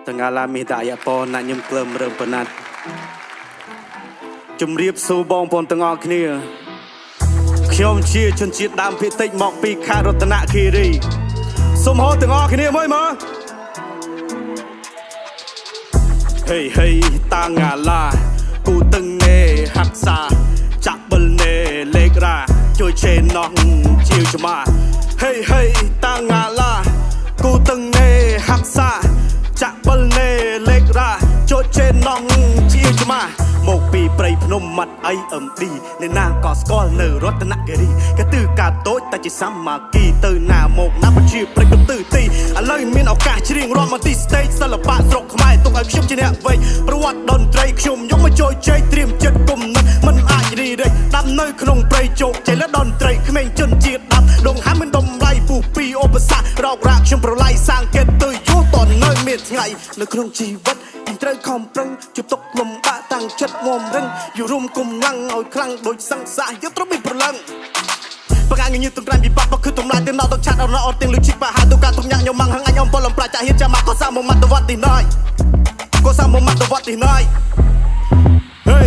ទាំងឡាមេតាយប៉ណាញឹមក្លឹមរើមបណ្ណាត់ជំរាបសួរបងប្អូនទាំងអស់គ្នាខ្ញុំជាជនជាតិដើមភាគតិចមកពីខេត្តរតនគិរីសូមហៅទាំងអស់គ្នាមើលមើលហេហេតាងឡាគូទឹងណេហាក់សាចាក់បលណេលេខរ៉ាជួយឆេណោះជាវច្មាហេហេតាងឡាគូទឹងណេហាក់សាចាក់បលណេលេខរ៉ាជួយឆេណោះជាវច្មាមកពីព្រៃភ្នំមាត់អីអឹមឌីអ្នកណាក៏ស្គាល់នៅរតនគិរីក៏ទឺការតូចតែជាសាមាគីទៅណាមកណាបញ្ជាព្រៃកំទឺទីឥឡូវមានឱកាសច្រៀងរាំមកទី stage សិល្បៈស្រុកខ្មែរទុកឲ្យខ្ញុំជាអ្នកវែងប្រវត្តិតន្ត្រីខ្ញុំយកមកចូលជ័យត្រៀមចិត្តគុំនិតមិនអាចរីរែកដាំនៅក្នុងព្រៃជោគជ័យលើតន្ត្រីក្មេងជនជាតិដាប់ដងហាំមិនដំឡៃពុះពីឧបសគ្គរោគរាខ្ញុំប្រឡ័យសាងកេតទៅយូរតនៅមានថ្ងៃនៅក្នុងជីវិតយើងត្រូវខំប្រឹងជួបទុកលំបាកតាំងចិត្តងំរឹងយូររួមគុំឡាំងឲ្យខ្លាំងដូចសង្សារយកត្រូវមានប្រឡឹងបកាងញឹកទាំងក្រាញ់ពីបាក់បគឺទំលាយទាំងណោដល់ឆាត់អរណអត់ទាំងលឺជីបហាទុកាទុំញាក់ញ៉ាំម៉ាំងហងអញអំពលអំប្រាចាហ៊ានចាំមកក៏សាមកមាត់ទៅវត្តទីណៃក៏សាមកមាត់ទៅវត្តទីណៃហេ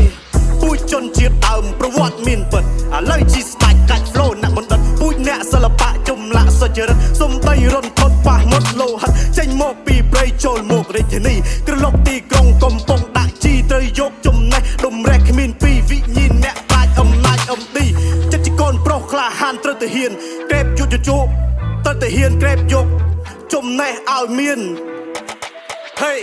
ពូជជនជាតិដើមប្រវត្តិមានពិតឥឡូវជីស្ដាច់កាច់ flow អ្នកបណ្ឌិតពូជអ្នកសិល្បៈជំលាក់សុចរិតសំដីរនផុតប៉ះមុតលោហិតចេញមកពីព្រៃចូលមករាជធានីក្រឡុកទីក្រុងកំពង់ដាក់ជីត្រូវយកចំណេះដុំរែកគ្មានពីវិញ្ញាណអ្នកបាច់អំណាចអំឌីចិត្តជាកូនប្រុសក្លាហានត្រូវទៅហ៊ានក្រេបយុទ្ធជោគត្រូវទៅហ៊ានក្រេបយកចំណេះឲ្យមានហេ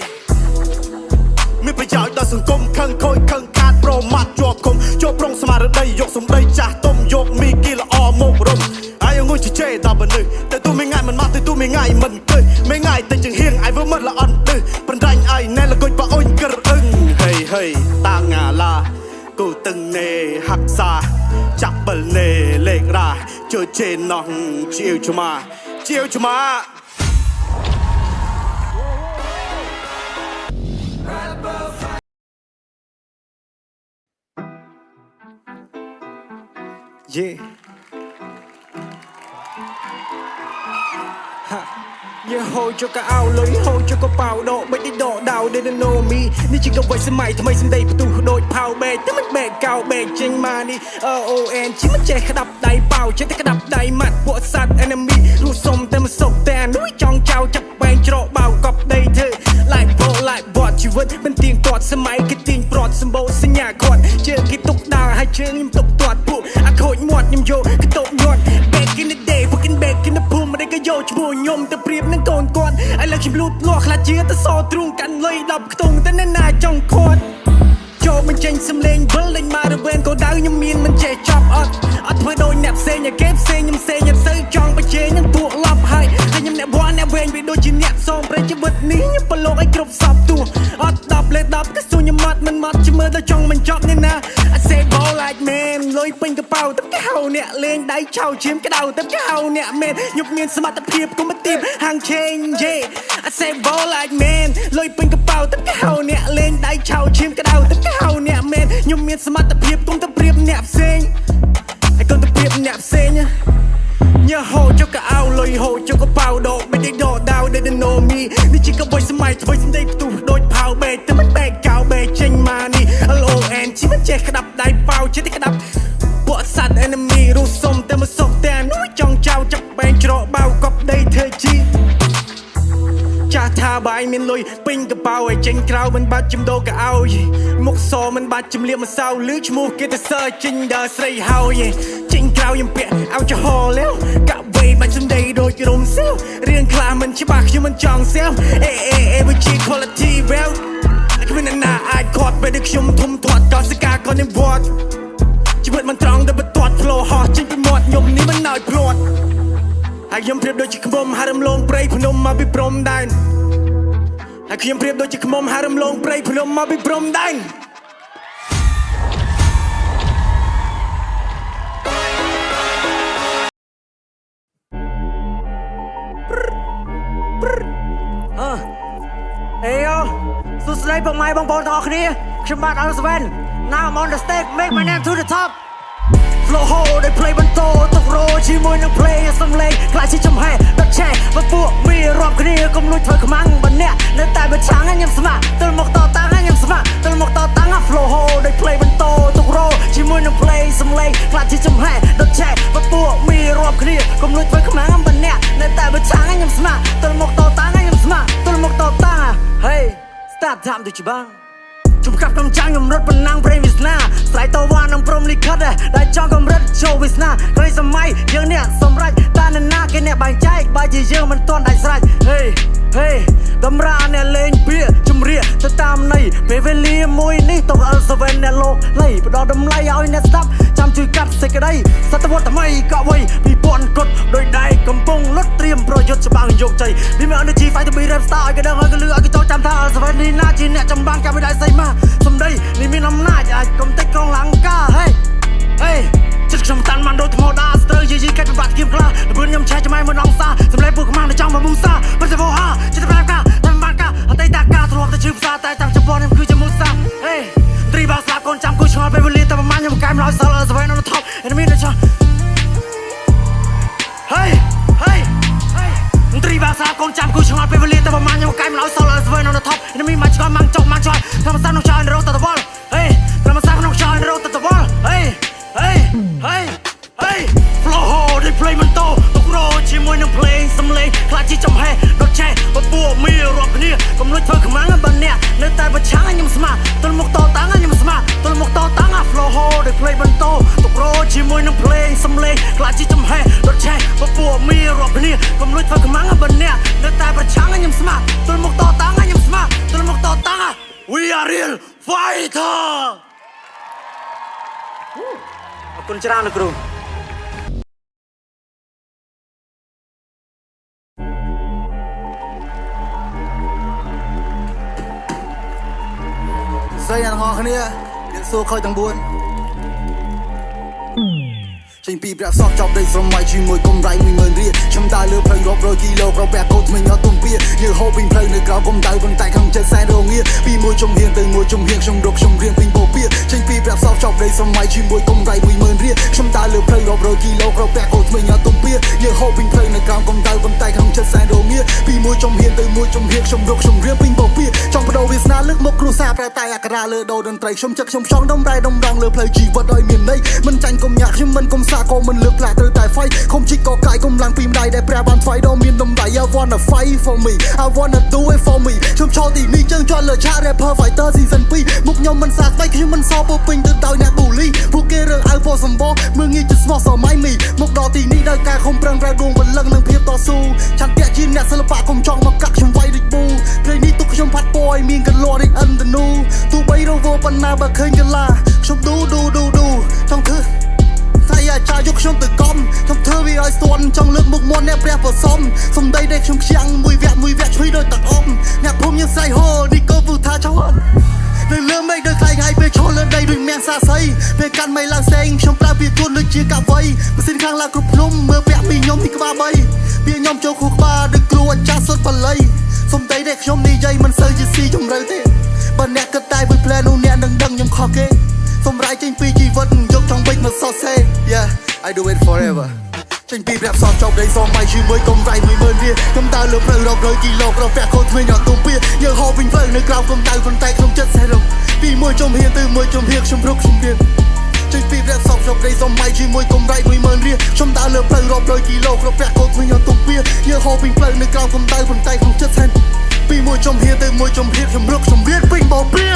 មានប្រយោជន៍ដល់សង្គមខឹងខូចខឹងខាតប្រមាថជាប់គុំជាប់ប្រងស្មារតីយកសម្ដីចាស់ទុំយកមីគីល្អមករំអាយងុយជេដល់បនឹតែទូមិនងាយមិនមកតែទូមិនងាយមិនគិតមិនងាយតែជាងហៀងអាយវើមិនល្អអន់ទៅបណ្ដាញអាយណែលកុយប៉អុញក្រអឹងហេហេតាងឡាគូទឹងណេហាក់សាចាក់បលណេលេខរ៉ាជួយជេណោះជាវច្មាជាវច្មាយេយើងហូចកអោលុយហូចកប៉ៅដកបិទដកដៅដេណូមីនេះជាកវ័យសម័យថ្មីសម្ដីផ្ទុះដូចផៅបែកតែមិនបែកកៅបែកចេញមកនេះ ON ជាមិនចេះក្តាប់ដៃប៉ៅចេះតែក្តាប់ដៃម៉ាត់ពួកសัตว์ enemy រស់សុំតែមិនសុកតែនួយចង់ចៅចាប់បែងច្រកបៅកប់ដីធ្វើ like ball like bot ជីវិតមិនទៀងទាត់សម័យគេទៀងប្រត់សម្បូរសញ្ញាគាត់ជើងគេទុកដើរហើយជើងខ្ញុំទុកទាត់ពួកអាខូចមាត់ខ្ញុំយកកតុកញាត់ back in the day fucking back in the pool មិនได้ក៏យកឈ្មោះខ្ញុំទៅប្រៀបនឹងកូនគាត់ឥឡូវខ្ញុំលូតលាស់ខ្លាចជាទៅសទ្រូងកាន់លុយ10ខ្ទង់តែនៅណាចង់គាត់ចូលមិនចេញសំលេងវិលលេងមករវេនក៏ដៅខ្ញុំមានមិនចេះចប់អត់ធ្វើដូចអ្នកផ្សេងគេផ្សេងខ្ញុំផ្សេងអត់សូវចង់បច្ចេកនឹងពួកឡប់ហើយខ្ញុំអ្នកវ៉ាអ្នកវែងវាដូចជាអ្នកសំប្រេងជីវិតនេះខ្ញុំប្រឡូកឲ្យគ្រប់សពទួអត់10លេខ10ក៏សួរខ្ញុំមកមិនមកជិះមើលទៅចង់មិនចប់នេះណា I say ball like man លុយពេញកប៉ៅទៅគេហៅអ្នកលេងដៃឆៅឈាមក្តៅទៅគេហៅអ្នកមែនខ្ញុំមានសមត្ថភាពគុំមកទៀបហាងឆេងយេ I say ball like man លុយពេញកប៉ៅទៅគេហៅអ្នកលេងដៃឆៅឈាមក្តៅទៅគេហៅអ្នកមែនខ្ញុំមានសមត្ថភាពគុំទៅប្រៀបអ្នកផ្សេងហើយកុំទៅប្រៀបអ្នកផ្សេងញ៉ាហូចកអោលុយហូចកប៉ៅដកមិនដកដៅដេណូមីនេះជាកវ័យសម័យថ្មីសម្ដីផ្ទុះដូចផៅបែកតែមិនបែកកៅបែកចេញមកនេះ LON ជីមិនចេះក្តាប់ដៃប៉ៅចេះតែក្តាប់ពួកសัตว์ enemy រស់សុំតែមិនសុកតែនួយចង់ចៅចាប់បែងច្រកបៅកប់ដីធ្វើជីចាស់ថាបាយមានលុយពេញកប៉ៅឲ្យចេញក្រៅមិនបាច់ចំដោកអោយមុខសមិនបាច់ជំរាបម្សៅលឺឈ្មោះគេទៅសើចេញដល់ស្រីហើយចេញក្រៅខ្ញុំពាក់អោចហលแล้วកាក់វៃបាច់សំដីដូចរំសាវរឿងខ្លះមិនច្បាស់ខ្ញុំមិនចង់សាវវិជា quality well គ្មានណាអាចខាត់ពេលដែលខ្ញុំធំធាត់កោសកាក៏នឹងវត្តជីវិតមិនត្រង់តែបន្ទាត់ flow ហោះចេញពីមាត់ខ្ញុំនេះមិនណោចព្រាត់ហើយខ្ញុំប្រៀបដូចជាខ្មុំហារំលងព្រៃភ្នំមកពីព្រំដែនហើយខ្ញុំប្រៀបដូចជាខ្មុំហារំលងព្រៃភ្នំមកពីព្រំដែនអេយោសួស្តីបងម៉ែបងប្អូនទាំងអស់គ្នាខ្ញុំបាទ Alvin Now I'm on the stage make my name to the top flow ho ได้ play บนโตตกโรជាមួយនឹង play សំឡេងខ្លាចជាចំហែដុតឆែបើពួកមានរាប់គ្នាកុំលួចធ្វើខ្មាំងបើអ្នកនៅតែប្រឆាំងខ្ញុំស្ម័គ្រទល់មកតតាំងខ្ញុំស្ម័គ្រទល់មកតតាំង flow ho ได้ play បនโตតកโรជាមួយនឹង play សំឡេងខ្លាចជាចំហែដុតឆែបើពួកមានរាប់គ្នាកុំលួចធ្វើខ្មាំងបើអ្នកនៅតែប្រឆាំងខ្ញុំស្ម័គ្រទល់មកតតាំងខ្ញុំស្ម័គ្រទល់មកតតាំង Hey start time ដូចច្បាំងជុំកាប់កំចាំងខ្ញុំរត់ប៉ុណ្ណាំងព្រេងវាសនាស្រ័យតវ៉ានឹងព្រមលិខិតដែលចង់កម្រិតចូលវាសនាគ្រាសម័យយើងនេះសម្រេចតែនរណាគេអ្នកបែងចែកបើជាយើងមិនទាន់ដាច់ស្រេច Hey តម្រាអ្នកលេងពាក្យជំរាបទៅតាមន័យពេលវេលាមួយនេះតក L7 អ្នកលោកលៃផ្ដល់តម្លៃឲ្យអ្នកស្ដាប់ចាំជួយកាត់សេចក្តីសតវត្សថ្មីកក់វ័យ2000កត់ដោយដៃកំពុងលុតត្រៀមប្រយុទ្ធច្បាំងយកជ័យពីមាន energy fight to be rap star ឲ្យគេដឹងឲ្យគេលឺឲ្យគេចូលចាំថា L7 នេះណាជាអ្នកចម្បាំងចាំមិនได้ស្អីមកសំដីនេះមានអំណាចអាចកុំតិចកងលង្ការ Hey ចិត្តខ្ញុំតាន់បានដូចធម្មតាស្ទើរយីកាច់ពិបាកគៀមខ្លាលពឿនខ្ញុំឆែចម្អែមួយដងសាសម្លេងពួកខ្មាំងនៅចង់មកមូសាមិនទៅវោហាចិត្តប្រាប់ការតែមិនបានការអតីតកាលធ្លាប់តែជឿភាសាតែតាមចំពោះខ្ញុំគឺជាមូសា Hey ត្រីបាក់ស្លាប់កូនចាំគូឆ្ងល់ពេលវេលាតែប្រហែលខ្ញុំកែមឡយសល់ស្វែងនៅ top enemy នៅចង់ Hey ត្រីបាក់ស្លាប់កូនចាំគូឆ្ងល់ពេលវេលាតែប្រហែលខ្ញុំកែមឡយសល់ស្វែងនៅ top enemy មកឆ្កល់ម៉ាំងចុកម៉ាំងឆ្កល់ធម្មសាស្ត្រក្នុងចោលរត់ទៅវល់ Hey ធម្មសាស្ត្រក្នុងចោលរត់ទៅវល់ Hey flow ho ได้ play มันโตตกโรជាមួយនឹង play សំឡេងខ្លាចជាចំហែដុតឆែបើពួកមានរាប់គ្នាកុំលួចធ្វើខ្មាំងបើអ្នកនៅតែប្រឆាំងខ្ញុំស្ម័គ្រទល់មកតតាំងខ្ញុំស្ម័គ្រទល់មកតតាំង flow ho ได้ play มันโตตกโรជាមួយនឹង play សំឡេងខ្លាចជាចំហែដុតឆែបើពួកមានរាប់គ្នាកុំលួចធ្វើខ្មាំងបើអ្នកនៅតែប្រឆាំងខ្ញុំស្ម័គ្រទល់មកតតាំងខ្ញុំស្ម័គ្រទល់មកតតាំង We are real fighter អរគុណច្រើនលោកគ្រូស្រីអ្នកទាំងអស់គ្នាយើងសួរខ້ອຍទាំង4ចេញពីប្រាក់សោះចប់ដីស្រមៃជាមួយកំរៃ10000រៀលខ្ញុំដើរលើផ្លូវរាប់រយគីឡូក្រោបពាក់កោថ្មីញ៉ាំទុំពីយើងហូបពេញផ្លូវនៅក្រៅកុំដៅប៉ុន្តែក្នុងចិត្តសែនរងាពីមួយជំហៀងទៅមួយជំហៀងខ្ញុំរកខ្ញុំរៀងពេញបោពីចេញពីប្រាក់សោះចប់ដីស្រមៃជាមួយកំរៃ10000រៀលខ្ញុំដើរលើផ្លូវរាប់រយគីឡូក្រោបពាក់កោថ្មីញ៉ាំទុំពីយើងហូបពេញផ្លូវនៅក្រៅកុំដៅប៉ុន្តែក្នុងចិត្តសែនរងាពីមួយជំហៀងទៅមួយជំហៀងខ្ញុំរកខ្ញុំរៀងពេញបោពីចង់បដូរវាសនាលើកមកគ្រូសាប្រែតែអក្សរលើដូរតន្ត្រីខ្ញុំចិត្តខ្ញុំចង់ដំរៃដំរងលើផ្លូវជីវិតឲ្យមានន័យមិនចាញ់កុំញាក់ខ្ញុំមិនកុំសាក៏មិនលើកផ្លាស់ត្រូវតែ fight ខំជីកកកាយកម្លាំងពីម្ដាយដែលព្រះបាន fight ដល់មានតម្លៃ I wanna fight for me I wanna do it for me ខ្ញុំចូលទីនេះជើងជាន់លើឆាក rapper fighter season 2មុខខ្ញុំមិនសាស្ត្រខ្ញុំមិនសពោពេញទៅដោយអ្នកប៊ូលីពួកគេរើសអើពោសម្បោមើងងាយទៅស្មោះសម័យមីមកដល់ទីនេះដោយការខំប្រឹងប្រែងដួងពលឹងនិងភាពតស៊ូឆន្ទៈជាអ្នកសិល្បៈកុំចង់មកកាក់ខ្ញុំវាយដូចប៊ូព្រៃនេះទុកខ្ញុំផាត់ពយមានកលរីអិនតនូទោះបីរវល់ប៉ុណ្ណាបើឃើញកលាខ្ញុំឌូចង់ធ្វើតែអាចារ្យយកខ្ញុំទៅកំខ្ញុំធ្វើវាឲ្យស្ទាន់ចង់លើកមុខមាត់អ្នកព្រះប្រសំសំដីដែលខ្ញុំខ្ចាំងមួយវគ្គឆ្វេងដោយទឹកអប់អ្នកភូមិយើងស្រែកហូនេះក៏ពុថាចោលនៅលើមេឃដោយខ្លាយហើយពេលឈរលើដីដូចមានសាស័យពេលកាន់មីឡើងផ្សេងខ្ញុំប្រើពីទួនដូចជាកាវ័យម៉ាស៊ីនខាងឡើងគ្រប់ភ្នំមើលពាក់ពីខ្ញុំទីក្បាល3ពីខ្ញុំចូលខួរក្បាលដូចគ្រូអាចារ្យសុទ្ធបល័យសំដីដែលខ្ញុំនិយាយមិនសូវជាស៊ីជម្រៅទេបើអ្នកគិតតែមួយផ្លែនោះអ្នកនឹងដឹងខ្ញុំខុសគេសម្រាប់ចេញពីជីវិតយកចង់វិញមកសរសេរ Yeah I do it forever ចេញពីប្រាក់សោះចប់ដីសម័យជាមួយកំរៃ10000រៀលខ្ញុំដើរលើផ្លូវរាប់រយគីឡូក្រោបពាក់កោថ្មីញ៉ាំទុំពីយើងហូបពេញផ្លូវនៅក្រៅកំដៅប៉ុន្តែក្នុងចិត្តសែនរងពីមួយជំហៀងទៅមួយជំហៀងខ្ញុំរកខ្ញុំរៀងចេញពីប្រាក់សោះចប់ដីសម័យជាមួយកំរៃ10000រៀលខ្ញុំដើរលើផ្លូវរាប់រយគីឡូក្រោបពាក់កោថ្មីញ៉ាំទុំពីយើងហូបពេញផ្លូវនៅក្រៅកំដៅប៉ុន្តែក្នុងចិត្តសែនពីមួយជំហៀងទៅមួយជំហៀងខ្ញុំរកខ្ញុំរៀងពេញបោពី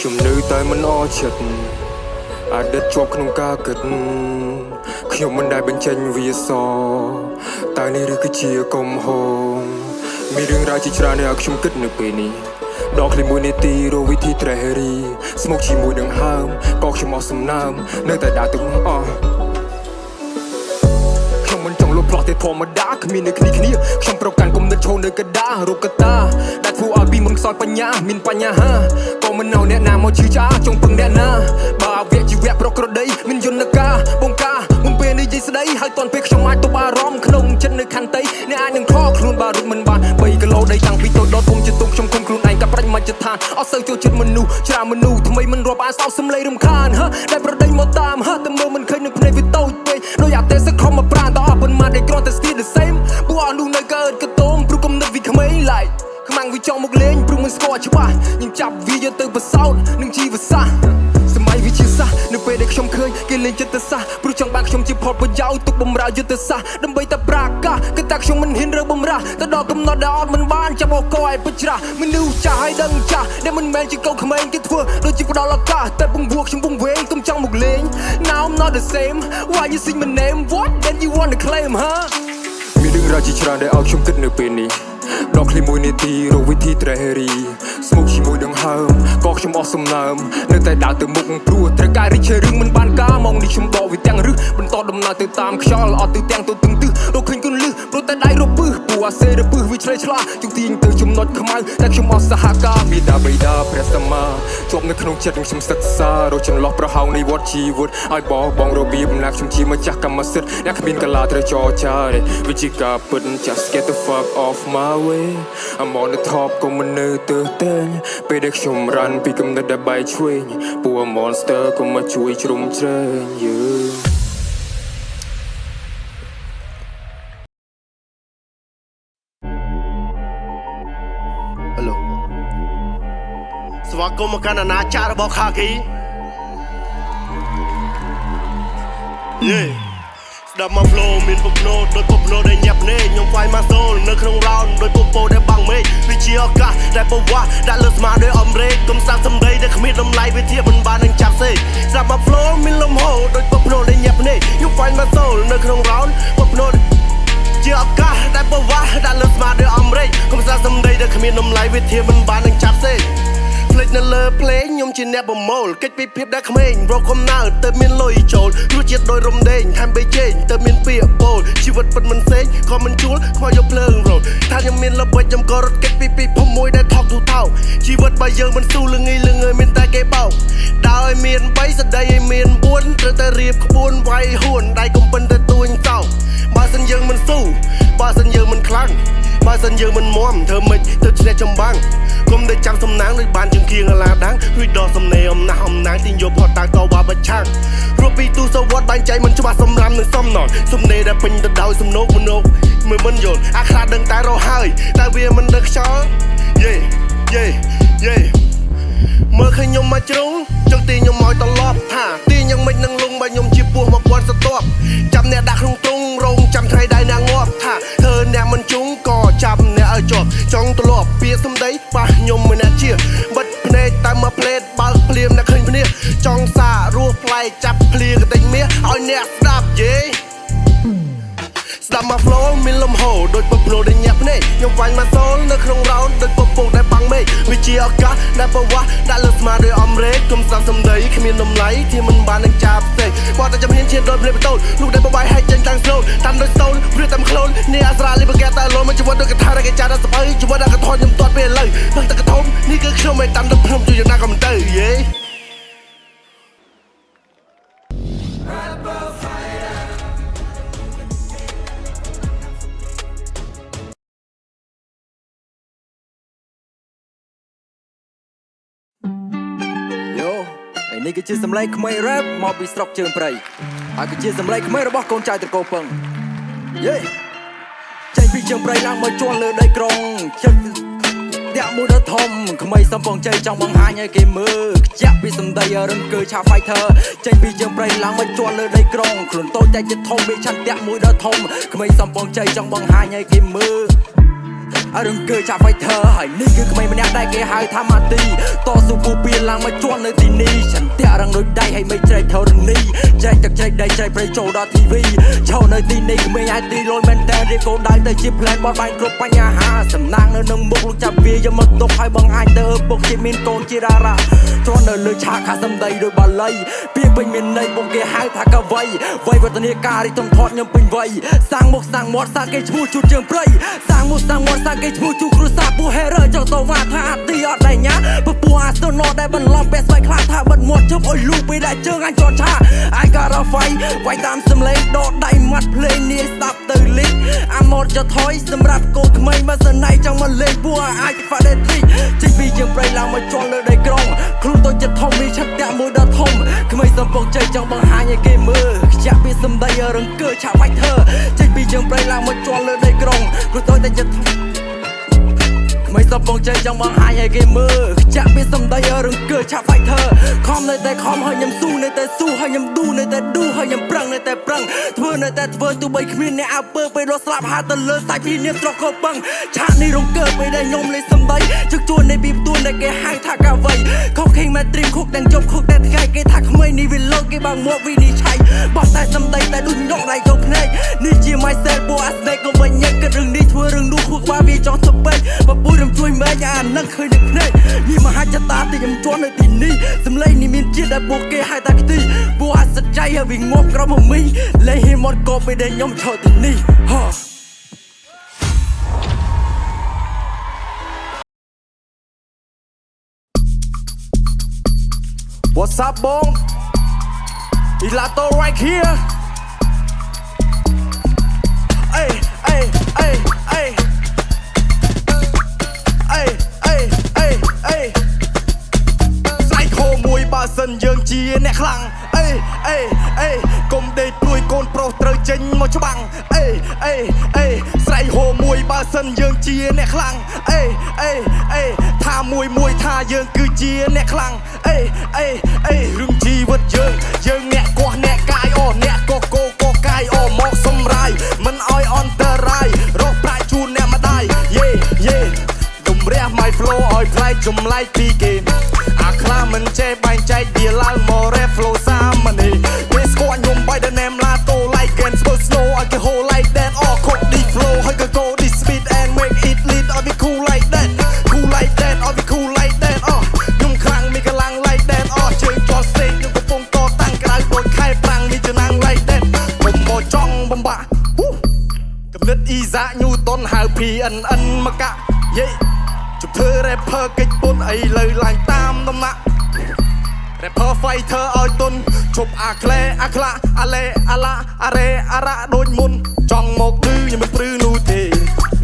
ខ្ញុំនៅតែមិនអស់ចិត្តអតីតជាប់ក្នុងការគិតខ្ញុំមិនដែលបញ្ចេញវាសតែនេះឬគឺជាកំហុសមានរឿងរ៉ាវជាច្រើនដែលខ្ញុំគិតនៅពេលនេះដកឃ្លីមួយនាទីរកវិធីត្រេះរីស្មុកជាមួយនឹងហើមក៏ខ្ញុំអស់សំណើមនៅតែដើរទៅអស់ខ្ញុំមិនចង់លុបផ្លោះទេធម្មតាគ្មាននៅគ្នាខ្ញុំប្រកាន់គុំនិតឈរនៅកដារូបកតាដែលធ្វើឲ្យពីមិនខ្សោយបញ្ញាមានបញ្ហាក៏មិននៅអ្នកណាមកជឿចាចង់ពឹងអ្នកណាបើអវយៈជីវៈប្រក្រតីមានយន្តការបង្ការមុនពេលនិយាយស្ដីហើយតន់ពេល ខ្ញុំអាចទៅអារម្មណ៍ក្នុងចិត្តនៅខន្តីអ្នកអាចនឹងខកខ្លួនបារុមិនបាន3គីឡូដីតាំងពីតូចដល់ធំជាទុំខ្ញុំគុំខ្លួនឯងក៏ប្រាច់មិនចិត្តឋានអត់សូវចូលចិត្តមនុស្សច្រើនមនុស្សថ្មីមិនរាប់អានសោកសំឡេងរំខានដែលប្រដេញមកតាមតែមើលមិនឃើញនឹងភ្នែកវាតូចពេកដូចអាទេសខំមកប្រានតអស់ប៉ុន្មានដែលគ្រាន់តែ still the same ពួកអស់នោះនៅកើតកតោមព្រោះគំនិតវាក្មេង like ខ្មាំងវាចង់មកលេងព្រោះមិនស្គាល់ច្បាស់ខ្ញុំចាប់វាយកទៅបសោតនឹងជីវសាស្ត្រសម័យវិជាសាស្ត្រនៅពេលដែលខ្ញុំឃើញគេលេងចិត្តសាស្ត្រព្រោះចង់បានខ្ញុំជាផលប្រយោជន៍ទុកបំរើយុទ្ធសាស្ត្រដើម្បីតែប្រាកាសគឺតែខ្ញុំមិនហ៊ានរើបំរាស់ទៅដល់កំណត់ដែលអត់មិនបានចាប់អកឲ្យពេជ្រមនុស្សចាស់ឲ្យដឹងចាស់ដែលមិនមែនជាកូនក្មេងគេធ្វើដូចជាផ្ដល់ឱកាសតែពងវក់ខ្ញុំពងវែងទុំចង់មកលេង Now I'm not the same why you sing my name what then you want to claim មានរឿងរ៉ាវជាច្រើនដែលឲ្យខ្ញុំគិតនៅពេលនេះដកឃ្លីមួយនាទីរកវិធីត្រេះរីស្មុកជាមួយដង្ហើមក៏ខ្ញុំអស់សំណើមនៅតែដើរទៅមុខព្រោះត្រូវការរីករឿងមិនបានការមកនេះខ្ញុំដកវាទាំងរឹសបន្តដំណើរទៅតាមខ្យល់អត់ទៅទាំងទៅទឹងទឹះរកឃើញគុណលឹះព្រោះតែដៃរពឹសពូអាសេរពឹសវាឆ្លេឆ្លាជុំទាញទៅចំណុចខ្មៅតែខ្ញុំអស់សហការមេដាបៃតាព្រះសម្មាជាប់នៅក្នុងចិត្តខ្ញុំសិក្សារកចន្លោះប្រហោងនៃវត្តជីវិតឲ្យបងរបៀបណាខ្ញុំជាម្ចាស់កម្មសិទ្ធិអ្នកគ្មានកាលាត្រូវចរចាវិជាការពិត just get the fuck off my way I'm on the top ក៏មិននៅទើសតែងពេលដែលខ្ញុំរ៉ាន់ពីកំណត់ដែលបែកឆ្វេងពួក monster ក៏មកជួយជ្រុំជ្រែងយើង Hello ស្វាគមន៍មកកាន់អាណាចក្ររបស់ខាគីយេស្ដាប់មក flow មានពពណូដូចពពណូដែលញាប់ភ្នែកខ្ញុំវាយមកសូលនៅក្នុង round ដូចពពោដែលបាំងមេឃវាជាឱកាសដែលប្រវាស់ដាក់លើស្មាដោយអំរេកកុំស្ដាប់សំដីដែលគ្មានតម្លៃវាធៀបមិនបាននឹងចាប់សេស្ដាប់មក flow មានលំហូរដូចពពណូដែលញាប់ភ្នែកខ្ញុំវាយមកសូលនៅក្នុង round ពពណូជាឱកាសដែលប្រវាស់ដាក់លើស្មាដោយអំរេកកុំស្ដាប់សំដីដែលគ្មានតម្លៃវាធៀបមិនបាននឹងចាប់សេភ្លេចនៅលើភ្លេងខ្ញុំជាអ្នកប្រមូលកិច្ចពីភាពដែលក្មេងរកកំណើតទៅមានលុយចូលរសជាតិដោយរំដេងថែមបីជេងទៅមានពាក្យពោលជីវិតពិតមិនសេងក៏មិនជួលខ្វល់យកភ្លើងរត់ថាខ្ញុំមានល្បិចខ្ញុំក៏រត់កិច្ចពីភពមួយដែលថោកទូថោជីវិតបើយើងមិនស៊ូលងីលងើយមានតែគេបោកដើរឲ្យមាន3សដីឲ្យមាន4ត្រូវតែរៀបក្បួនវាយហួនដៃកំពិនទៅទួញតោបើសិនយើងមិនស៊ូបើសិនយើងមិនខ្លាំងបើសិនយើងមិនមាំធ្វើម៉េចទៅឈ្នះចម្បាំងគុំតែចាំសំណាងដូចបានជាងគៀងអាឡាដាំងរួចដល់សំណេរអំណះអំណាងទីយកផតតាំងតវ៉ាប្រឆាំងរួចពីទូសវត្តបែងចែកមិនច្បាស់សំរាមនឹងសំណល់សំណេរដែលពេញទៅដោយសំណោកមនុស្សមិនយល់អាខ្លាចដឹងតែរស់ហើយតែវាមិនដឹងខ្យល់យេយេយេមើលឃើញខ្ញុំមកជ្រុងចង់ទីខ្ញុំឲ្យត្រឡប់ថាទីយ៉ាងម៉េចនឹងលងបើខ្ញុំជាពោះ1000សតបចាំអ្នកដាក់ក្នុងទ្រុងរងចាំថ្ងៃដៃអ្នកងាប់ថាធ្វើអ្នកមិនជុងក៏ចាប់អ្នកឲ្យជាប់ចង់ត្រឡប់ពាក្យសម្ដីប៉ះខ្ញុំមិនអ្នកជាបិទភ្នែកតែមកផ្លេតបើកភ្លាមអ្នកឃើញភ្នែកចង់សារស់ប្លែកចាប់ភ្លៀកតិចមាសឲ្យអ្នកស្ដាប់យេស្ដាប់មក flow មានលំហូរដូចពពណូដែលញាប់ភ្នែកខ្ញុំវាញ់មកសូលនៅក្នុង round ដូចពពុះដែលបាំងមេឃវាជាឱកាសដែលប្រវាស់ដាក់លើស្មាដោយអំរេកកុំស្ដាប់សំដីគ្មានតម្លៃที่មិនបាននឹងចាប់ផ្សេងបើតែចំហ៊ានឈានដោយភ្នែកបតូលលោកដែលបបាយហែកចេញតាំង slow តាមដូច stone ព្រឿតាមខ្លួននេះអាស្រាលីបកែតែលោមិនជីវិតដូចកថារកេចាដល់ស្បើជីវិតដល់កថនខ្ញុំទាត់ពេលឥឡូវបើតែកធំនេះគឺខ្ញុំមិនតាមដល់ភ្នំជួយយ៉ាងណាក៏មិនទៅយេនេះគឺជាសម្លេងក្មេង rap មកពីស្រុកជើងព្រៃហើយគឺជាសម្លេងក្មេងរបស់កូនចៅត្រកូលពងយេចេញពីជើងព្រៃឡើងមកជន់លើដីក្រុងចិត្តតាក់មួយដ៏ធំក្មេងសំពងជ័យចង់បង្ហាញឲ្យគេមើលខ្ជាក់ពីសម្ដីរឹងគឺឆា fighter ចេញពីជើងព្រៃឡើងមកជន់លើដីក្រុងខ្លួនតូចតែចិត្តធំវាឆន្ទៈមួយដ៏ធំក្មេងសំពងជ័យចង់បង្ហាញឲ្យគេមើលអរឹងគឺចាប់ fighter ហើយនេះគឺក្មេងម្នាក់ដែលគេហៅថាម៉ាទីតស៊ូពូពៀឡើងមកជន់នៅទីនេះចន្ទៈរឹងដូចដៃហើយមិនជ្រែកធរនីចែកទឹកជ្រែកដីជ្រែកព្រៃចូលដល់ TV ឈរនៅទីនេះក្មេងអាចទីលយមែនតែរៀបកូនដៃទៅជា plan បត់បែនគ្រប់បញ្ហាសំណាងនៅនឹងមុខលោកចាប់វាយកមកទុកហើយបងអាចទៅពុកជាមានកូនជាតារាជន់នៅលើឆាកខាសំដីដោយបាលីពាក្យពេញមានន័យពួកគេហៅថាកវីវ័យវឌ្ឍនាការរីទំធាត់ខ្ញុំពេញវ័យសាងមុខសាងមាត់សាគេឈ្មោះជួតជើងព្រៃសាងមុខសាងមាត់សាគេឈ្មោះជួគ្រូសាពូហេរ៉ឺចង់តវ៉ាថាអត់ទីអត់ដែរញ៉ាពពោះអាស្ទ ងណដែលបន្លំបែស្បែខ្លាថាបាត់មាត់ជប់អុយលូពេលដែលជើងអញចរឆា I got a fight វាយតាមសំឡេងដកដៃមាត់ភ្លេងនេះស្ដាប់ទៅលិចអាម៉ូតចថយសម្រាប់កូនក្មេងបើសិនណៃចង់មកលេងពួរអាចហ្វាដេទ្រីចេញពីជើងព្រៃឡើងមកជន់លើដីក្រុងខ្លួនតូចចិត្តធំមានឆាប់តាក់មួយដ៏ធំក្មេងសំពងជ័យចង់បង្ហាញឲ្យគេមើលខ្ជាប់ពីសម្ដីរង្គើឆាប់វាយធ្វើចេញពីជើងព្រៃឡើងមកជន់លើដីក្រុងខ្លួនតូចចិត្តមិនសពងជ័យចង់បង្ហាញឲ្យគេមើលខ្ចាក់ពីសម្ដីរង្គើឆាប់វាយធ្វើខំនៅតែខំហើយខ្ញុំស៊ូនៅតែស៊ូហើយខ្ញុំឌូនៅតែឌូហើយខ្ញុំប្រឹងនៅតែប្រឹងធ្វើនៅតែធ្វើទោះបីគ្មានអ្នកអើពើពេលរត់ស្លាប់ហាទៅលើសាច់ពីនាមត្រកកបឹងឆាកនេះរង្គើពេលដែលខ្ញុំលេងសម្ដីជឹកជួននៃពីផ្ទួនដែលគេហៅថាកាវៃខុសខេងមែនត្រៀមខុកទាំងជប់ខុកតែថ្ងៃគេថាក្មេងនេះវាលោកគេបាំងមកវិនិច្ឆ័យបោះតែសម្ដីតែដូចញក់ដៃចូលភ្នែកនេះជា myself ពួកអាស្នេកក៏វិញញ៉ែកគិតរឿងនេះធ្វើរឿងនោះខួរក្បាលវាចង់ទៅពេកបបួយរំជួយមែកអានឹងឃើញនៅភ្នែកនេះមហាចតាទីខ្ញុំជន់នៅទីនេះសម្លេងនេះមានជាតិដែលពួកគេហៅថាខ្ទីពួកអាសច្ច័យហើយវាងាប់ក្រមមីលេងហ៊ីម៉ត់ក៏ពេលដែលខ្ញុំឈរទីនេះហ៎ What's up បង Ilato right here Hey hey hey heyមួយបើសិនយើងជាអ្នកខ្លាំងអេអេអេកុំដេកព្រួយកូនប្រុសត្រូវចេញមកច្បាំងអេអេអេស្រែកហូមួយបើសិនយើងជាអ្នកខ្លាំងអេអេអេថាមួយថាយើងគឺជាអ្នកខ្លាំងអេអេអេរឿងជីវិតយើងអ្នកកោះអ្នកកាយអូអ្នកកកកកាយអូមកសម្រាយមិនអោយអន្តរាយរកប្រាក់ជូនអ្នកម្ដាយយេយេទំរះ my flow អោយប្លែកចម្លែកពីគេអាខ្លះមិនចេះបែងចែកវាឡើងមក rap flow សាមនេះពេលស្គាល់ខ្ញុំ by the name Lato like and supposed snow I can hold like that all cook the flow ហើយក៏ go this speed and make it lead I'll be cool like that I'll be cool like that ខ្ញុំខ្លាំងមានកម្លាំង like that ជើងចោះសេកខ្ញុំកំពុងតតាំងក្រៅដូចខែប្រាំងមានចំណាំង like that ខ្ញុំមកចង់បំបាក់កំណត់អ៊ីសាញូតុនហៅ PNN មកកាក់យេជប់ធ្វើ rapper កិច្ចពុនអីលើឡើងតាមដំណាក់ rapper fighter ឲ្យទុនជប់អាក្លែអាខ្លាអាឡេអាឡាអារ៉េអារ៉ាដូចមុនចង់មកគឺខ្ញុំមិនព្រឺនោះទេ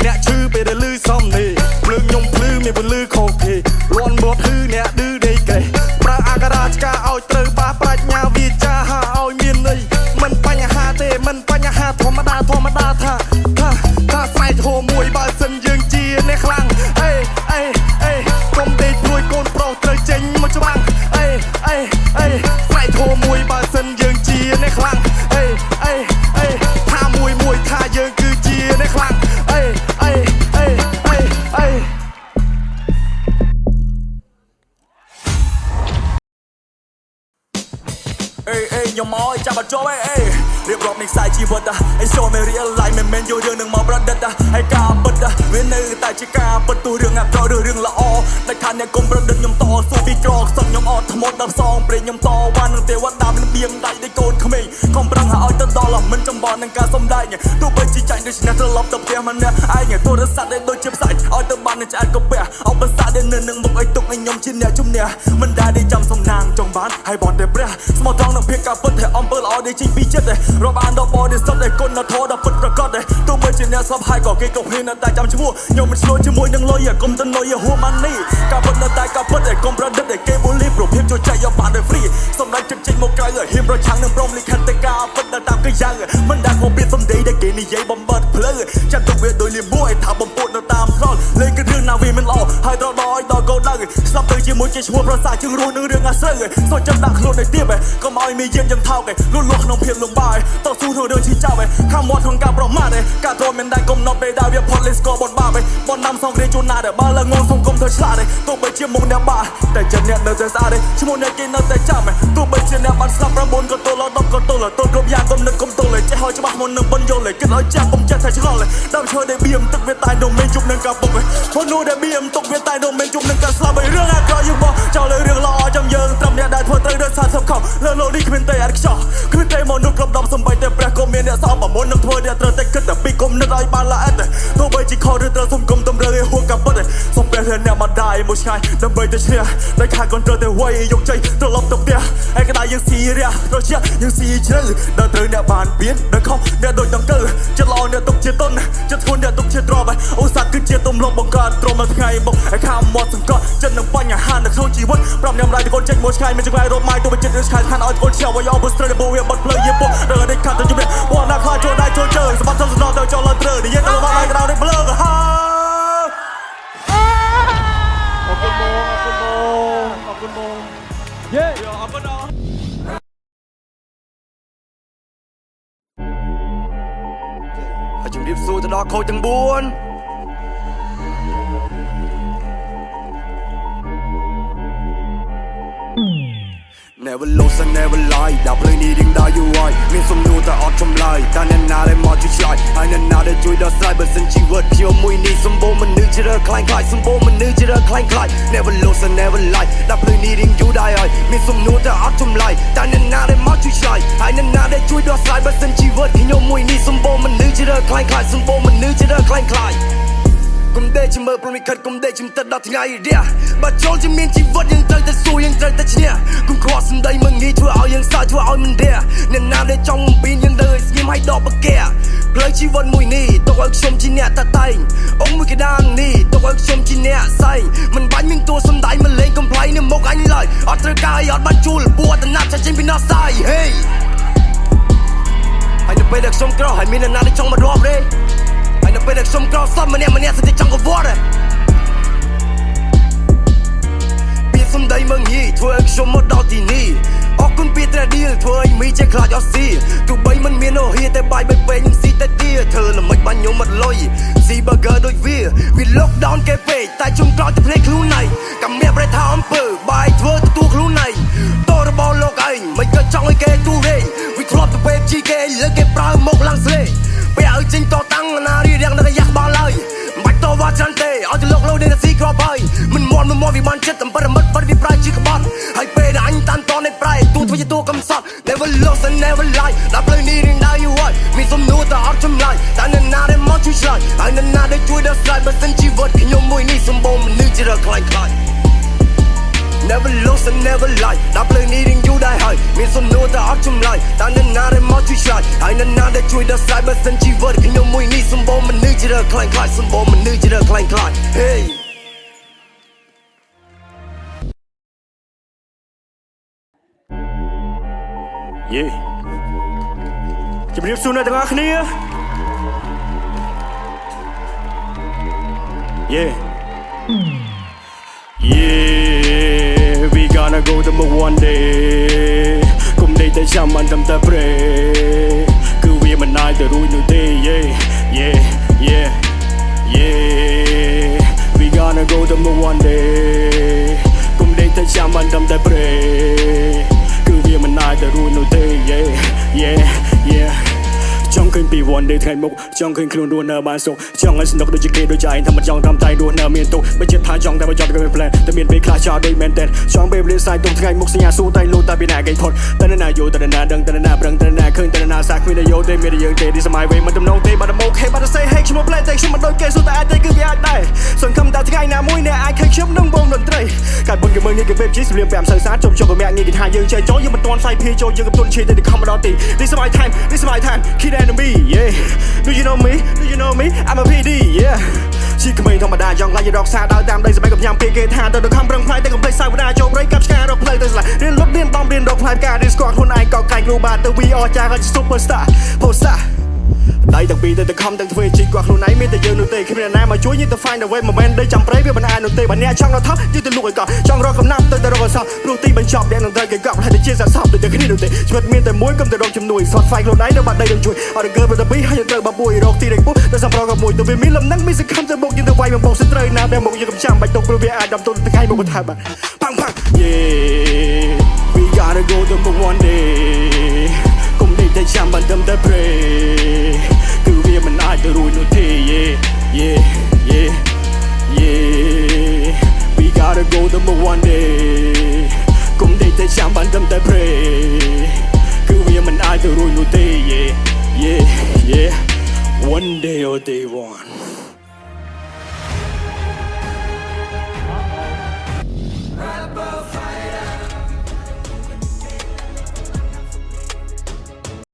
អ្នកឈឺពេលដែលលឺសំនេះភ្លើងខ្ញុំភ្លឺមានពន្លឺខុសគេលន់មកហឺអ្នកឌឺដេកេប្រើអាការ៉ាឆ្កាឲ្យត្រូវបាប្រាជ្ញាវាចាហាឲ្យមានន័យមិនបញ្ហាទេមិនបញ្ហាធម្មតាថាស្រែកហូមួយបើសិនយើងជាអ្នកខ្លាំងអេអេអេកុំដេកព្រួយកូនប្រុសត្រូវចេញមកច្បាំងអេអេអេស្រែកហូមួយបើសិនយើងជាអ្នកខ្លាំងអេអេអេថាមួយថាយើងគឺជាអ្នកខ្លាំងអេអេអេអេអេខ្ញុំមកឲ្យចាប់បាត់ជាប់អេរៀបរាប់នៃខ្សែជីវិតអេ show me real life មិនមែនយករឿងនឹងមកប្រឌិតហើយការពិតវានៅតែជាការពិតទូរឿងអាក្រក់ឬរឿងល្អតែថាអ្នកកុំប្រឌិតខ្ញុំតស៊ូពីក្រខ្សឹងខ្ញុំអត់ថ្មត់ដល់ផ្សងព្រេងខ្ញុំតវ៉ានឹងទេវតាមិនបៀមដៃដូចកូនក្មេងកុំប្រឹងឲ្យទៅដល់មិនចំបន់នឹងការសំដែងទោះបីជាចាញ់ដូច្នេះត្រឡប់ទៅផ្ទះម្នាក់ឯងទូរស័ព្ទដូចជាផ្សាច់ឲ្យទៅបាននឹងឆ្អែតកាពះអបសាដែលនៅនឹងមុខឲ្យទុកឲ្យខ្ញុំជាអ្នកជំនះមិនដែលได้ចាំសំណាងចង់បានហើយបនតែព្រះស្មោះត្រង់នឹងភាពការពិតតែអំពើល្អដែលចេញពីចិត្តរាប់អានដល់បរិសុទ្ធតែគុណធម៌ដល់ពិតប្រកបទោះបីជាអ្នកស្លាប់ហើយក៏គេគ្រប់គ្នានៅតែចាំឈ្មោះខ្ញុំមិនឆ្លោះជាមួយនឹងលុយកុំទៅលុយហួរម៉ានីការពិតនៅតែការពិតតែកុំប្រឌិតតែគេបូលីប្រភាពចូលចែកយកបានដោយ free សម្ដេចចិត្តចេញមកក្រៅហ៊ានប្រឆាំងនឹងព្រមលិខិតតែការពិតតាមកាយ៉ាងមិនដែលខុសពីសម្ដីដែលគេនិយាយបំបត្តិភ្លើចាំទុកវាដោយលៀមមួយថាបំពុតនៅតាមស្រលលេងគឺរឿងណាវាមិនល្អហើយត្រូវដល់កោដៅស្លាប់ទៅជាមួយជាឈ្មោះប្រសាជើងរស់នឹងរឿងអាស្រូវសូមចិត្តដាក់ខ្លួនឲ្យទៀបកុំឲ្យមានយានយ៉ាងថោកលួចលក់ក្នុងភាពលំបាយតស៊ូក្នុងរឿងឈឺចាប់ខាំមាត់ក្នុងការប្រមាថការទ្រាំមិនដែលកំណត់ពេលដែលវាផុតលេស្កបនបាបបនណាំសងគ្រាជួនណាដែលបើឡើងងងសង្គមធ្វើឆ្លាតទោះបីជាមុខអ្នកបាតែចិត្តអ្នកនៅតែស្អាតឈ្មោះអ្នកគេនៅតែចាំទោះបីជាអ្នកបានស្លាប់9ក៏ទល់10ក៏ទល់គ្រប់យ៉ាងកំណត់កុំទល់ចេះឲ្យច្បាស់មុននឹងបញ្យល់គិតឲ្យចាំកុំចិត្តថាឆ្ងល់ដើមឈើដែលបៀមទឹកវាតែនោះមានជុំនឹងការពុកព្រោះនោះដែលបៀមទុកវាតែនោះមានជុំនឹងការស្លាប់ឲ្យរឿងអាក្រក់យើងបោះចោលលើរឿងល្អចាំយើងត្រឹមអ្នកដែលធ្វើត្រូវដោយសារសពខំលើលោកនេះគ្មានតែអត់ខ្ចោះគ្មានតែមនុស្សគ្រប់10សំបីតែព្រះក៏មានអ្នកសល់ប្រមុននឹងធ្វើអ្នកត្រូវតែគិតតែពីគុំនឹកឲ្យបានល្អិតទោះបីជាខុសឬត្រូវសុំគុំតម្រូវឲ្យហួរកាពិតសុំព្រះអ្នកម្ដាយ យមួយឆ្ងាយដើម្បីតែឈ្នះដោយខាកូនត្រូវតែវៃយកជ័យត្រឡប់ទៅផ្ទះឯកតាយើងស៊ីរះត្រជាយើងស៊ីជ្រៅដល់ត្រូវអ្នកបានពៀនដល់ខុសអ្នកដូចដង្កើចិត្តល្អអ្នកទុកជាតុនចិត្តធ្ងន់អ្នកទុកជាទ្របឧស្សាហ៍គឺជាទំលំបង្កើតទ្រមដល់ថ្ងៃមុខឯខាមាត់សង្កត់ចិត្តនឹងបញ្ហានៅក្នុងជីវិតប្រាប់ញ៉ាំរៃតកូនចេញមួយឆ្ងាយមានចង្រៃរត់ម៉ៃទៅចិត្តឬឆ្ងាយខានឲ្យកូនឆាវឲ្យអបស្រីបូវាបាត់ផ្លូវយាពុករត់ដេកខាត់ទៅជិះបងណាខ្លាចចូលដៃចូលជើងសម្បត្តិសំណដល់ទៅចូលលើត្រូវនិយាយទៅមកឡើងក្រៅនេះប្លើក៏ហើអរគុណបងអរគុណបងយេអរគុណដល់ហើយជំរាបសួរទៅដល់ខូចទាំង4 Never lose and never lie ដល់ភ្លេងនេះរៀងដល់យូរហើយមានសំណួរតែអត់ចម្លើយតើអ្នកណាដែលមកជួយឆ្លើយហើយអ្នកណាដែលជួយដោះស្រាយបើសិនជីវិតខ្ញុំមួយនេះសម្បូរមនុស្សជារើខ្លាំងខ្លាចសម្បូរមនុស្សជារើខ្លាំងខ្លាច Never lose and never lie ដល់ភ្លេងនេះរៀងយូរដែរហើយមានសំណួរតែអត់ចម្លើយតើអ្នកណាដែលមកជួយឆ្លើយហើយអ្នកណាដែលជួយដោះស្រាយបើសិនជីវិតខ្ញុំមួយនេះសម្បូរមនុស្សជារើខ្លាំងខ្លាចសម្បូរមនុស្សជារើខ្លាំងខ្លាចគុំដេកមើលព្រមវិខិតគុំដេកជំតិតដល់ថ្ងៃរះបើចូលជាមានជីវិតយើងត្រូវតែស៊ូយើងត្រូវតែឈ្នះគុំខ្វល់សំដីមើងងាយធ្វើឲ្យយើងសើចធ្វើឲ្យមិនរះអ្នកណាដែលចង់បំពេញយើងទៅឲ្យស្ងៀមឲ្យដកបកែផ្លូវជីវិតមួយនេះទុកឲ្យខ្ញុំជាអ្នកតតែងអង្គមួយកដាងនេះទុកឲ្យខ្ញុំជាអ្នកសែងមិនបាញ់មានតួសំដែងមកលេងកំ pl ៃនៅមុខអញឡើយអត់ត្រូវការឲ្យអត់បានជួលពួរតណាត់ចាចេញពីណោះសាយហេហើយនៅពេលដែលខ្ញុំក្រហើយមានអ្នកណាដែលចង់មករាប់ទេហើយនៅពេលដែលខ្ញុំក្រសតម្នាក់ស្ទើរចង់កវត្តពីសំដីមើងញីធ្វើឲ្យខ្ញុំមកដល់ទីនេះអរគុណពីត្រេឌីលធ្វើឲ្យមីចេះខ្លាចអស់ស៊ីទោះបីមិនមានអូហៀតែបាយបីពេកខ្ញុំស៊ីតែទាធ្វើល្មិចបាញ់ខ្ញុំអត់លុយស៊ី burger ដូចវា lock down គេពេកតែជុំក្រោយទៅភ្លេចខ្លួនឯងកំមាបប្រេថាអំពើបាយធ្វើទទួលខ្លួនឯងតររបស់លោកឯងមិនក៏ចង់ឲ្យគេទូរេវាធ្លាប់ទៅពេកជីគេលើគេប្រើមកឡើងស្លេពេលឲ្យចេញតតាំងណារីរៀងនឹងយ៉ាក់បាល់ហើយមិនបាច់តវ៉ាច្រើនទេឲ្យទៅលោកលោកនេះស៊ីក្របហើយមិនមន់វាបានចិត្តតែរមិតបាត់វាប្រែជាក្បត់ហើយពេលដែលអញតាមតនៃប្រែទូធ្វើជាតួកំសត់ Never lost and never lie ដល់ផ្លូវនេះរៀងដល់យូរហើយមានសំណួរតែអត់ចម្លើយតែអ្នកណាដែលមកជួយឆ្លើយហើយអ្នកណាដែលជួយដោះស្រាយបើសិនជីវិតខ្ញុំមួយនេះសម្បូរមនុស្សជារើខ្លាចខ្លាច Never lost and never lie ដល់ផ្លូវនេះរៀងយូរដែរហើយមានសំណួរតែអត់ចម្លើយតែអ្នកណាដែលមកជួយឆ្លើយហើយអ្នកណាដែលជួយដោះស្រាយបើសិនជីវិតខ្ញុំមួយនេះសម្បូរមនុស្សជារើខ្លាចខ្លាចសម្បូរមនុស្សជារើខ្លាចខ្លាច Hey Yeah ជំរាបសួរអ្នកទាំងអស់គ្នា Yeah Yeah we gonna go to moon one day គុំដេកតែចាំមិនតាមតែព្រេគឺវាមិនអាចទៅរួចនោះទេ Yeah Yeah Yeah Yeah we gonna go to moon one day គុំដេកតែចាំមិនតាមតែព្រេគឺវាមិនអាចទៅរួចនោះទេ Yeah Yeah Yeah ចង់ឃើញពី one day ថ្ងៃមុខចង់ឃើញខ្លួនរស់នៅបានសុខចង់ឲ្យស្នុកដូចជាគេដូចឯងថាមិនចង់តាមតែរស់នៅមានទុកបើចិត្តថាចង់តែមកចង់ទៅ plan តែមានពេលខ្លះចោលដូចមែនតើចង់ពេលវេលាសាយទុំថ្ងៃមុខសញ្ញាសួរតែលោតែពីណាគេផុតតែណាយោតែណាដឹងតែណាប្រឹងតែណាឃើញតែណាសាគ្មានយោទេមានយើងទេទីសម័យវេមិនដំណងទេបាត់មកហេបាត់សេហេខ្ញុំ plan តែខ្ញុំមិនដូចគេសួរតែអាចទេគឺវាអាចដែរសង្ឃឹមតែថ្ងៃណាមួយអ្នកអាចឃើញខ្ញុំនឹងបងតន្ត្រីកាត់បុនគេមើលនេះគេពេបជីស្លៀកពាក់សើសាជុំជុំកម្រាក់ងាយគេថាយើងចេះចូលយើងមិនទាន់ផ្សាយភីចូលយើងកំទុនឈីទៅខំមកដល់ទី This is my time kid enemy yeah Do you know me Do you know me I'm a PD yeah ជីក្មេងធម្មតាចង់ខ្លាចរកសារដើរតាមដីស្បែកកំញ៉ាំពេលគេថាទៅខំប្រឹងផ្លាយតែកំភ្លេចសាវតាចូលព្រៃកាប់ឆ្ការកផ្លូវទៅស្លារៀនលុតរៀនតំរៀនរកផ្លែផ្ការៀនស្គាល់ខ្លួនឯងក៏កាយគ្រូបាទទៅ we all ចាស់ហើយ superstar poster ដៃទាំងពីរទៅខំទាំងធ្វើជីគាត់ខ្លួនឯងមានតែយើងនោះទេគ្មានអ្នកណាមកជួយយើងទៅ find a way មិនមែនដីចាំប្រៃវាមិនអាចនោះទេបើអ្នកចង់រកថោយើងទៅលុកឲ្យកោចង់រកកំណាប់ទៅរកអសោះព្រោះទីបញ្ចប់ដែលនឹងត្រូវគេកប់ហើយទៅជាសសោះដូចតែគ្នានោះទេជីវិតមានតែមួយកុំទៅរកជំនួយសត fight ខ្លួនឯងនៅបាត់ដីនឹងជួយអត់កើទៅពីហើយយើងត្រូវបាពួយរកទីរែកពុះទៅសម្រងមួយទៅវាមានលំនឹងមានសង្ឃឹមទៅមុខយើងទៅវាយបំពងសិត្រូវណាដែលមុខយើងកំចាំបាច់ទុកព្រោះវាអាចដំទោថ្ងៃមុខទៅថាបាទផាំង Yeah we gotta go to one day គុំដេកតែចាំបានដំតែ pray គឺវាមិនអាចទៅរួចនោះទេ Yeah Yeah Yeah Yeah we gotta go to one day គុំដេកតែចាំបានដំតែ pray គឺវាមិនអាចទៅរួចនោះទេ Yeah Yeah Yeah one day or day one